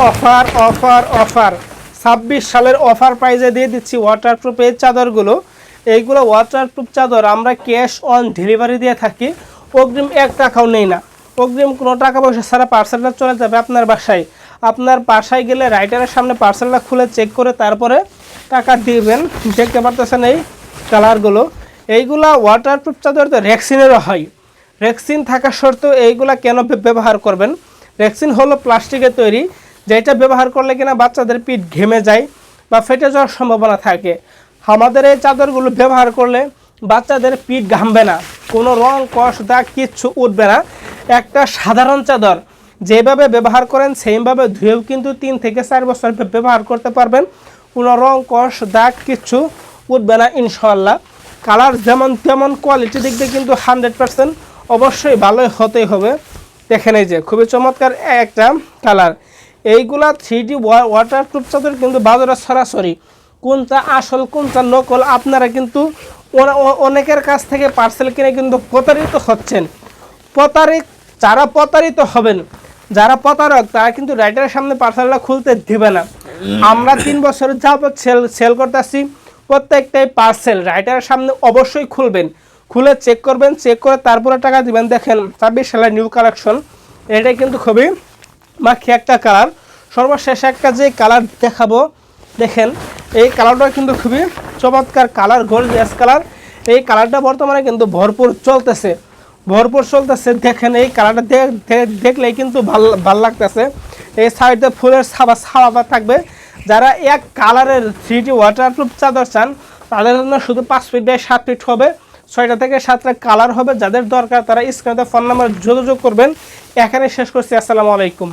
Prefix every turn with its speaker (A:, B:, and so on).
A: Offer offer offer 26 সালের offer প্রাইজে দিয়ে দিচ্ছি ওয়াটারপ্রুফ এই চাদরগুলো। এইগুলো ওয়াটারপ্রুফ চাদর আমরা ক্যাশ অন ডেলিভারি দিয়ে থাকি, অগ্রিম 1 টাকাও নেই না। অগ্রিম কোনো টাকা পয়সা ছাড়া পার্সেলটা চলে যাবে আপনার বাসায়। আপনার বাসায় গেলে রাইটারের সামনে পার্সেলটা খুলে চেক করে তারপরে টাকা দিবেন। দেখতে পারতেছেন এই কালারগুলো, এইগুলা ওয়াটারপ্রুফ চাদর তো রেক্সিনেরও হয়। রেক্সিন থাকা সত্ত্বেও এইগুলা কেন ব্যবহার করবেন? রেক্সিন হলো প্লাস্টিকের তৈরি, যেটা ব্যবহার করলে কিনা বাচ্চাদের পিঠ ঘেমে যায় বা ফেটে যাওয়ার সম্ভাবনা থাকে। আমাদের এই চাদরগুলো ব্যবহার করলে বাচ্চাদের পিঠ ঘামবে না, কোনো রং কষ দাগ কিচ্ছু উঠবে না। একটা সাধারণ চাদর যেভাবে ব্যবহার করেন সেইভাবে ধুয়েও কিন্তু 3 থেকে 4 বছর ব্যবহার করতে পারবেন, কোনো রং কষ দাগ কিচ্ছু উঠবে না ইনশাআল্লাহ। কালার যেমন তেমন, কোয়ালিটি দিক দিয়ে কিন্তু 100% অবশ্যই ভালোই হতেই হবে। দেখেন এই যে খুবই চমৎকার একটা কালার। এইগুলা 3D ওয়াটারপ্রুফ চাদর কিন্তু বাজারে সরাসরি কোনটা আসল কোনটা নকল আপনারা কিন্তু অনেকের কাছ থেকে পার্সেল কিনে কিন্তু প্রতারিত হচ্ছেন। যারা প্রতারিত হবেন, যারা প্রতারক, তারা কিন্তু রাইটারের সামনে পার্সেলটা খুলতে দেবে না। আমরা 3 বছর যাবত সেল করতেছি, প্রত্যেকটাই পার্সেল রাইটারের সামনে অবশ্যই খুলবেন, খুলে চেক করবেন, চেক করে তারপরে টাকা দিবেন। দেখেন 26 সালের নিউ কালেকশন, এটা কিন্তু খুবই মাখি একটা কালার। সর্বশেষ একটা যে কালার দেখাবো, দেখেন এই কালারটা কিন্তু খুবই চমৎকার কালার, গর্জিয়াস কালার। এই কালারটা বর্তমানে কিন্তু ভরপুর চলতেছে। দেখেন এই কালারটা দেখলেই কিন্তু ভাল লাগতেছে। এই সাইডে ফুলের ছাবা থাকবে। যারা এক কালারের 3D ওয়াটারপ্রুফ চাদর চান তাদের জন্য শুধু 5 ফিট বাই 7 ফিট হবে, 6টা থেকে 7টা কালার হবে। যাদের দরকার তারা স্ক্রিনে ফোন নাম্বার যোগাযোগ করবেন। এখানে শেষ করছি। আসসালামু আলাইকুম।